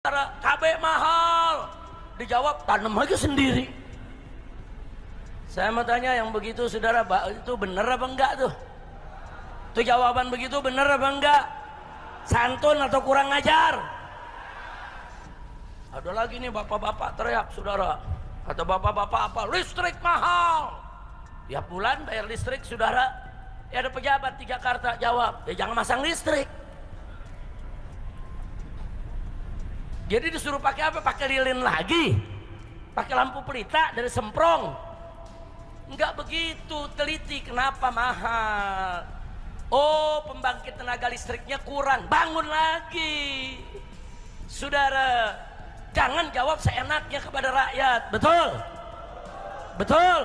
KB mahal. Dijawab, tanam aja sendiri. Saya mau tanya yang begitu saudara, itu bener apa enggak tuh? Itu jawaban begitu bener apa enggak? Santun atau kurang ajar? Ada lagi nih bapak-bapak teriak saudara. Kata bapak-bapak apa? Listrik mahal. Tiap bulan bayar listrik saudara. Ya ada pejabat di Jakarta jawab, ya jangan masang listrik. Jadi disuruh pakai apa? Pakai lilin lagi, pakai lampu pelita dari Semprong. Enggak begitu, teliti. Kenapa mahal? Oh, pembangkit tenaga listriknya kurang, bangun lagi. Saudara, jangan jawab seenaknya kepada rakyat. Betul? Betul?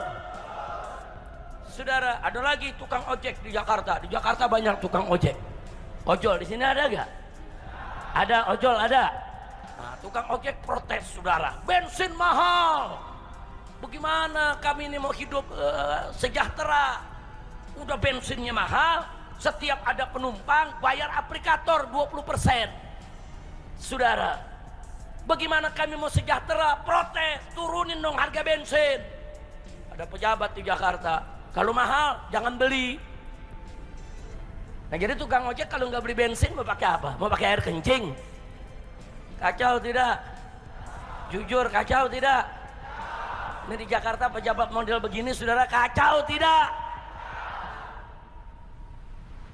Saudara, ada lagi tukang ojek di Jakarta. Di Jakarta banyak tukang ojek. Ojol di sini ada gak? Ada ojol, ada. Nah, tukang ojek protes saudara, bensin mahal. Bagaimana kami ini mau hidup sejahtera? Udah bensinnya mahal, setiap ada penumpang bayar aplikator 20%. Saudara, bagaimana kami mau sejahtera? Protes, turunin dong harga bensin. Ada pejabat di Jakarta, kalau mahal jangan beli. Nah jadi tukang ojek kalau nggak beli bensin mau pakai apa? Mau pakai air kencing? Kacau tidak? Jujur kacau tidak? Ini di Jakarta pejabat model begini saudara, kacau tidak?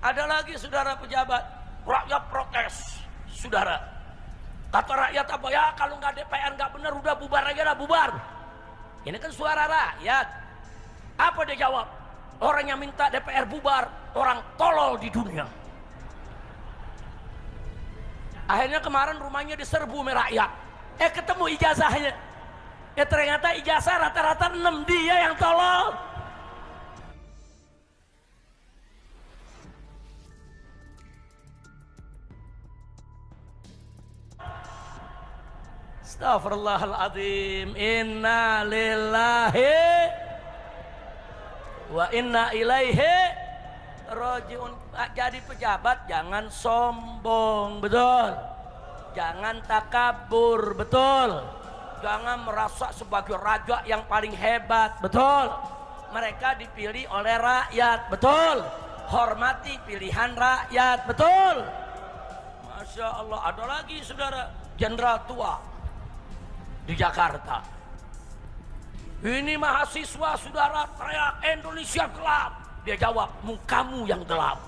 Ada lagi saudara pejabat, rakyat protes saudara. Kata rakyat apa? Ya kalau nggak DPR nggak benar udah bubar aja lah, bubar. Ini kan suara rakyat. Apa dia jawab? Orang yang minta DPR bubar orang tolol di dunia. Akhirnya kemarin rumahnya diserbu sama rakyat. Ketemu ijazahnya. Ternyata ijazah rata-rata 6, dia yang tolol. Astaghfirullahaladzim. Inna lillahi wa inna ilaihi rajiun. Jadi pejabat jangan sombong, betul? Jangan takabur, betul? Jangan merasa sebagai raja yang paling hebat, betul? Mereka dipilih oleh rakyat, betul? Hormati pilihan rakyat, betul? Masya Allah. Ada lagi saudara, jenderal tua di Jakarta. Ini mahasiswa saudara teriak Indonesia gelap. Dia jawab, mukamu yang gelap.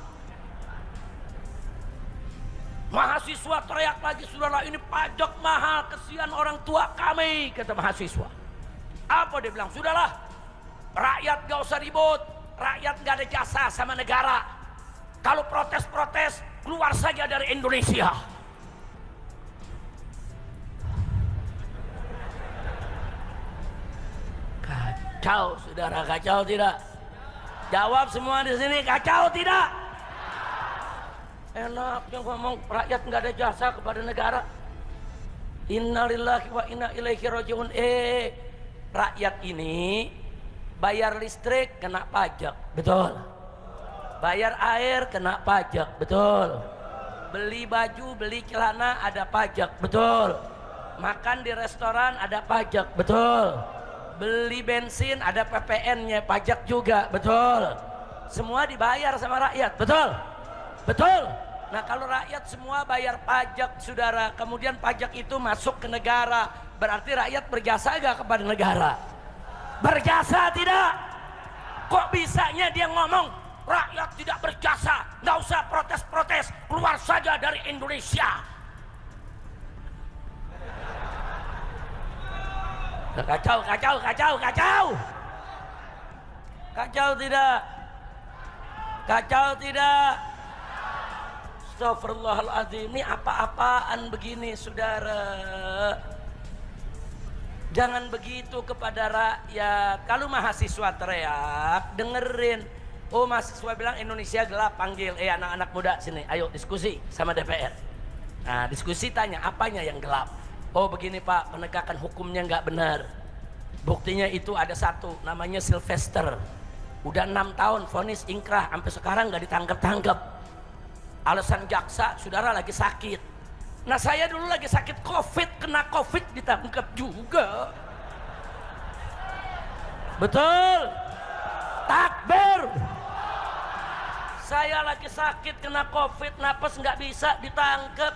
Mahasiswa teriak lagi, saudara ini pajak mahal, kesian orang tua kami, kata mahasiswa. Apa dia bilang? Sudahlah, rakyat gak usah ribut, rakyat gak ada jasa sama negara. Kalau protes-protes, keluar saja dari Indonesia. Kacau, saudara, kacau tidak? Jawab semua di sini, kacau tidak? Enaknya ngomong rakyat nggak ada jasa kepada negara. Innalillahi wa inna ilaihi rajiun. Rakyat ini bayar listrik kena pajak, betul? Bayar air kena pajak, betul? Beli baju, beli celana ada pajak, betul? Makan di restoran ada pajak, betul? Beli bensin ada PPN-nya, pajak juga, betul? Semua dibayar sama rakyat, betul? Betul? Nah kalau rakyat semua bayar pajak saudara, kemudian pajak itu masuk ke negara, berarti rakyat berjasa gak kepada negara? Berjasa tidak? Kok bisanya dia ngomong rakyat tidak berjasa, gak usah protes-protes, keluar saja dari Indonesia? Kacau, kacau, kacau, kacau. Kacau tidak? Kacau tidak? Astagfirullahaladzim. Ini apa-apaan begini saudara? Jangan begitu kepada rakyat. Kalau mahasiswa teriak, dengerin. Oh mahasiswa bilang Indonesia gelap, panggil anak-anak muda sini, ayo diskusi sama DPR. Nah diskusi, tanya apanya yang gelap. Oh begini Pak, penegakan hukumnya nggak benar. Buktinya itu ada satu, namanya Sylvester. Udah 6 tahun vonis ingkrah, sampai sekarang nggak ditangkap-tangkap. Alasan jaksa, saudara lagi sakit. Nah saya dulu lagi sakit covid, kena covid ditangkap juga. Betul. Takbir. Saya lagi sakit kena covid, napas nggak bisa ditangkap.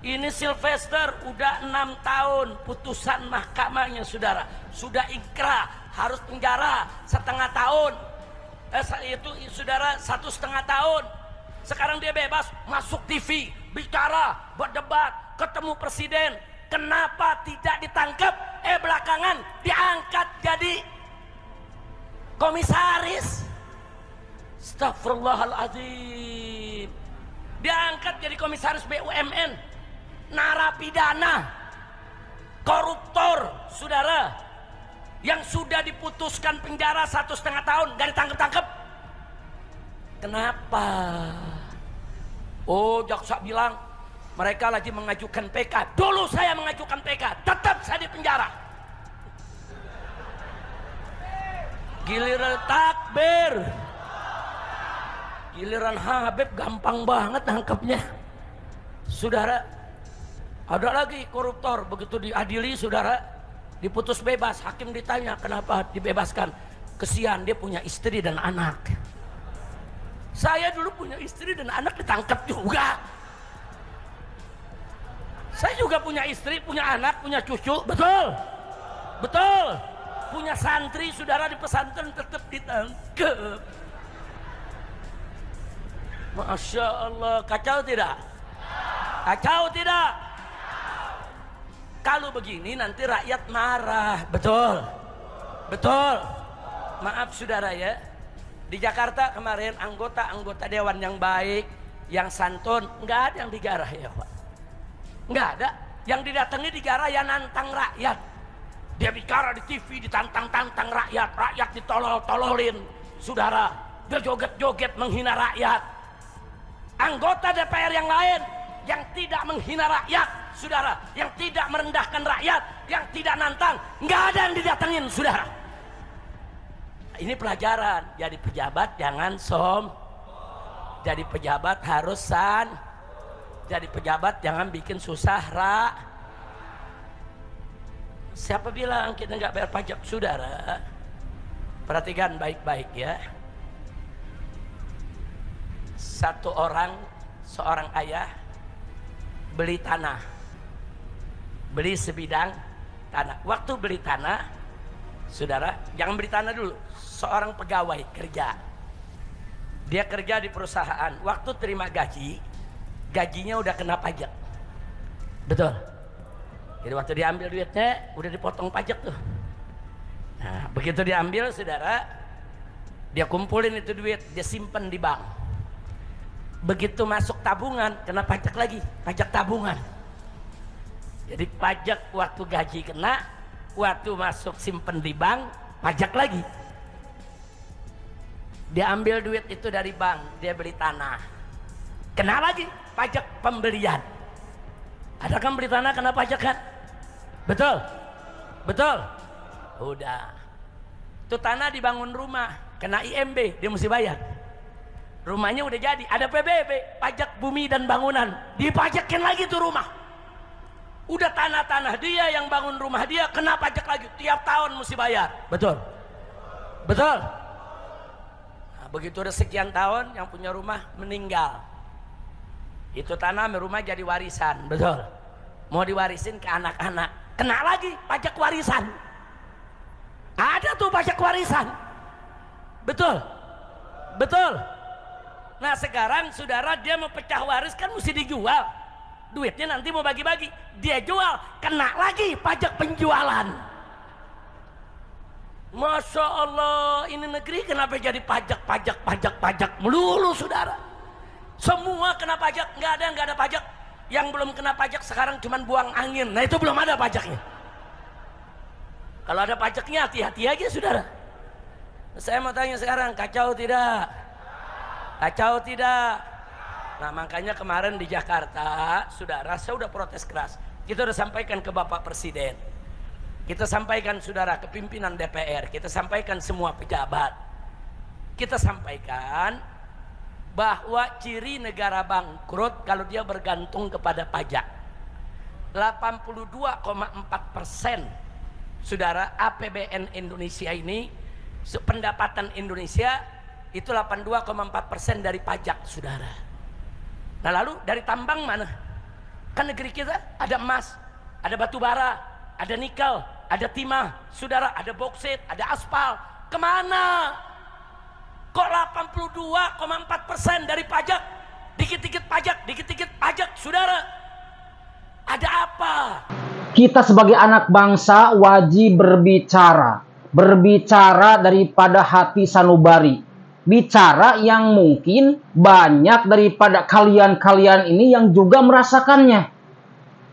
Ini Sylvester udah 6 tahun putusan mahkamahnya saudara. Sudah ingkrah, harus penjara setengah tahun. Itu saudara 1,5 tahun. Sekarang dia bebas, masuk TV, bicara, berdebat, ketemu presiden. Kenapa tidak ditangkap? Belakangan diangkat jadi komisaris. Astagfirullahaladzim. Diangkat jadi komisaris BUMN, narapidana, koruptor, saudara, yang sudah diputuskan penjara 1,5 tahun, gak ditangkap-tangkap. Kenapa? Oh, jaksa bilang mereka lagi mengajukan PK. Dulu saya mengajukan PK, tetap saya di penjara. Giliran takbir, giliran Habib gampang banget nangkepnya. Saudara, ada lagi koruptor, begitu diadili saudara, diputus bebas. Hakim ditanya kenapa dibebaskan. Kesian, dia punya istri dan anak. Saya dulu punya istri dan anak ditangkap juga. Saya juga punya istri, punya anak, punya cucu. Betul, betul. Punya santri saudara di pesantren tetap ditangkap. Masya Allah, kacau tidak? Kacau tidak? Kalau begini nanti rakyat marah. Betul, betul. Maaf saudara ya, di Jakarta kemarin anggota dewan yang baik, yang santun, nggak ada yang digarah ya Pak. Nggak ada. Yang didatangi digarah ya nantang rakyat. Dia bicara di TV, ditantang-tantang rakyat, rakyat ditolol-tololin. Saudara, dia joget-joget menghina rakyat. Anggota DPR yang lain yang tidak menghina rakyat, saudara, yang tidak merendahkan rakyat, yang tidak nantang, nggak ada yang didatengin, saudara. Ini pelajaran. Jadi pejabat jangan jadi pejabat harus jadi pejabat jangan bikin susah Siapa bilang kita nggak bayar pajak, saudara? Perhatikan baik-baik ya. Seorang ayah beli tanah, beli sebidang tanah. Waktu beli tanah, saudara, jangan beli tanah dulu. Seorang pegawai kerja, dia kerja di perusahaan. Waktu terima gaji, gajinya udah kena pajak. Betul. Jadi waktu diambil duitnya udah dipotong pajak tuh. Nah, begitu diambil saudara, dia kumpulin itu duit, dia simpen di bank. Begitu masuk tabungan, kena pajak lagi, pajak tabungan. Jadi pajak waktu gaji kena, waktu masuk simpen di bank, pajak lagi. Dia ambil duit itu dari bank, dia beli tanah, kena lagi pajak pembelian. Ada kan beli tanah kena pajak kan? Betul, betul. Udah, itu tanah dibangun rumah, kena IMB, dia mesti bayar. Rumahnya udah jadi, ada PBB, pajak bumi dan bangunan, dipajakin lagi tuh rumah. Udah tanah-tanah dia yang bangun rumah dia, kena pajak lagi, tiap tahun mesti bayar. Betul, betul. Nah, begitu udah sekian tahun, yang punya rumah meninggal, itu tanah rumah jadi warisan. Betul. Mau diwarisin ke anak-anak, kena lagi pajak warisan. Ada tuh pajak warisan. Betul, betul. Nah sekarang saudara, dia mau pecah waris kan mesti dijual, duitnya nanti mau bagi-bagi, dia jual, kena lagi pajak penjualan. Masya Allah, ini negeri kenapa jadi pajak melulu saudara? Semua kena pajak, nggak ada yang nggak ada pajak. Yang belum kena pajak sekarang cuman buang angin. Nah itu belum ada pajaknya. Kalau ada pajaknya hati-hati aja saudara. Saya mau tanya sekarang, kacau tidak? Kacau tidak? Nah makanya kemarin di Jakarta, saudara, saya udah protes keras. Kita udah sampaikan ke Bapak Presiden, kita sampaikan saudara ke pimpinan DPR, kita sampaikan semua pejabat, kita sampaikan bahwa ciri negara bangkrut kalau dia bergantung kepada pajak. 82,4%, saudara, APBN Indonesia ini, pendapatan Indonesia itu 82,4% dari pajak, saudara. Nah lalu dari tambang mana? Kan negeri kita ada emas, ada batu bara, ada nikel, ada timah, saudara, ada boksit, ada aspal. Kemana? Kok 82,4% dari pajak? Dikit-dikit pajak, dikit-dikit pajak, saudara. Ada apa? Kita sebagai anak bangsa wajib berbicara. Berbicara daripada hati sanubari. Bicara yang mungkin banyak daripada kalian-kalian ini yang juga merasakannya.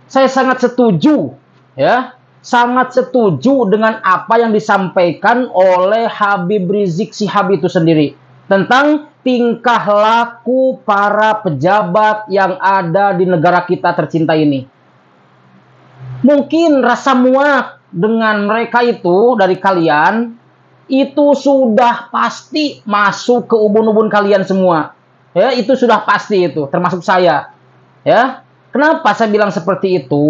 Saya sangat setuju, ya. Sangat setuju dengan apa yang disampaikan oleh Habib Rizik Syihab itu sendiri. Tentang tingkah laku para pejabat yang ada di negara kita tercinta ini. Mungkin rasa muak dengan mereka itu dari kalian, itu sudah pasti masuk ke ubun-ubun kalian semua. Ya, itu sudah pasti itu, termasuk saya. Ya. Kenapa saya bilang seperti itu?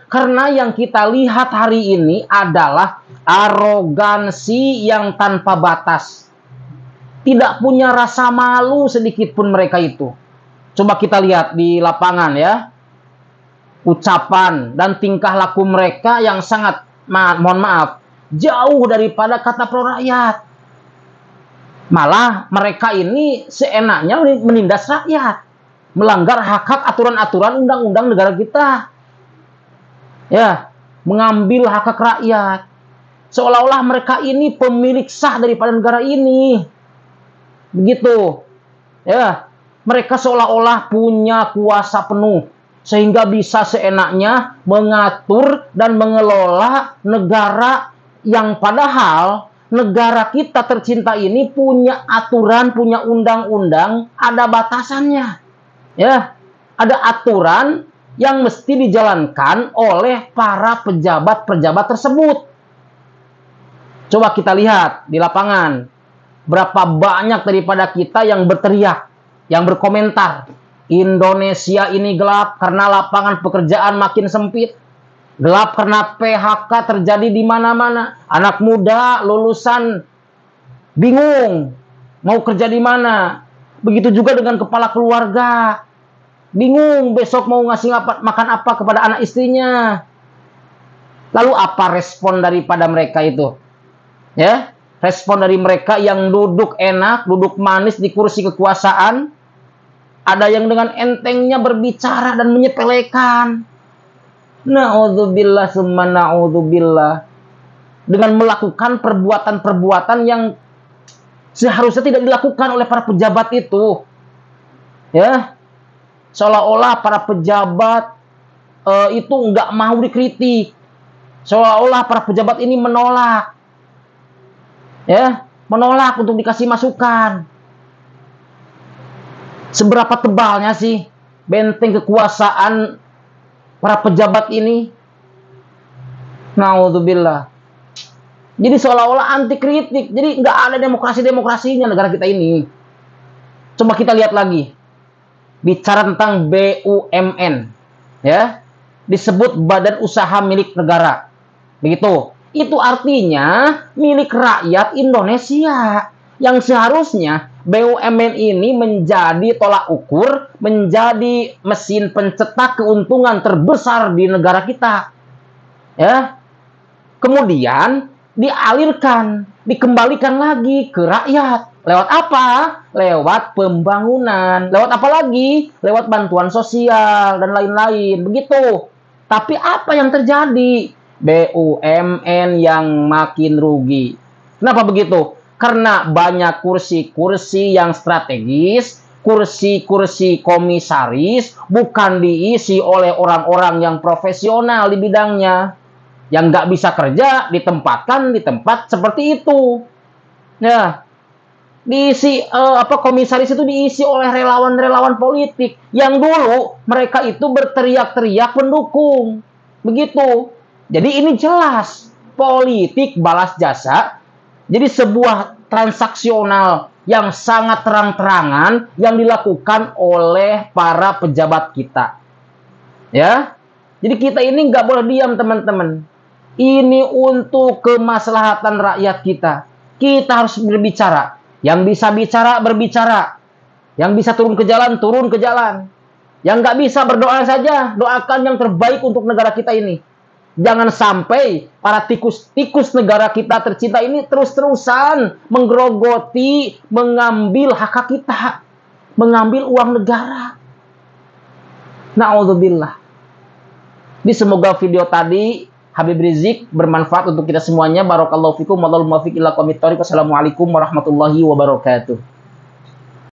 Karena yang kita lihat hari ini adalah arogansi yang tanpa batas. Tidak punya rasa malu sedikit pun mereka itu. Coba kita lihat di lapangan ya. Ucapan dan tingkah laku mereka yang sangat, mohon maaf, jauh daripada kata pro rakyat. Malah mereka ini seenaknya menindas rakyat. Melanggar hak-hak aturan-aturan undang-undang negara kita. Ya, mengambil hak-hak rakyat. Seolah-olah mereka ini pemilik sah daripada negara ini. Begitu. Ya, mereka seolah-olah punya kuasa penuh sehingga bisa seenaknya mengatur dan mengelola negara yang padahal negara kita tercinta ini punya aturan, punya undang-undang, ada batasannya. Ya, ada aturan yang mesti dijalankan oleh para pejabat-pejabat tersebut. Coba kita lihat di lapangan, berapa banyak daripada kita yang berteriak, yang berkomentar, Indonesia ini gelap karena lapangan pekerjaan makin sempit. Gelap karena PHK terjadi di mana-mana. Anak muda lulusan bingung mau kerja di mana. Begitu juga dengan kepala keluarga. Bingung besok mau ngasih makan apa kepada anak istrinya. Lalu apa respon daripada mereka itu? Ya, respon dari mereka yang duduk enak, duduk manis di kursi kekuasaan. Ada yang dengan entengnya berbicara dan menyepelekan. Na'udzubillah summa na'udzubillah. Dengan melakukan perbuatan-perbuatan yang seharusnya tidak dilakukan oleh para pejabat itu. Ya. Seolah-olah para pejabat itu nggak mau dikritik. Seolah-olah para pejabat ini menolak. Ya, menolak untuk dikasih masukan. Seberapa tebalnya sih benteng kekuasaan para pejabat ini? Naudzubillah. Jadi seolah-olah anti kritik. Jadi nggak ada demokrasi-demokrasinya negara kita ini. Coba kita lihat lagi. Bicara tentang BUMN. Ya. Disebut badan usaha milik negara. Begitu. Itu artinya milik rakyat Indonesia. Yang seharusnya BUMN ini menjadi tolak ukur, menjadi mesin pencetak keuntungan terbesar di negara kita. Ya. Kemudian dialirkan, dikembalikan lagi ke rakyat. Lewat apa? Lewat pembangunan. Lewat apa lagi? Lewat bantuan sosial dan lain-lain. Begitu. Tapi apa yang terjadi? BUMN yang makin rugi. Kenapa begitu? Karena banyak kursi-kursi yang strategis, kursi-kursi komisaris bukan diisi oleh orang-orang yang profesional di bidangnya. Yang nggak bisa kerja ditempatkan di tempat seperti itu. Ya, diisi komisaris itu diisi oleh relawan-relawan politik yang dulu mereka itu berteriak-teriak pendukung. Begitu. Jadi ini jelas politik balas jasa. Jadi sebuah transaksional yang sangat terang-terangan yang dilakukan oleh para pejabat kita. Ya. Jadi kita ini nggak boleh diam, teman-teman. Ini untuk kemaslahatan rakyat kita. Kita harus berbicara. Yang bisa bicara, berbicara. Yang bisa turun ke jalan, turun ke jalan. Yang nggak bisa, berdoa saja. Doakan yang terbaik untuk negara kita ini. Jangan sampai para tikus-tikus negara kita tercinta ini terus-terusan menggerogoti, mengambil hak kita. Mengambil uang negara. Na'udzubillah. Jadi semoga video tadi Habib Rizik bermanfaat untuk kita semuanya. Barakallahu fikum. Wassalamualaikum warahmatullahi wabarakatuh.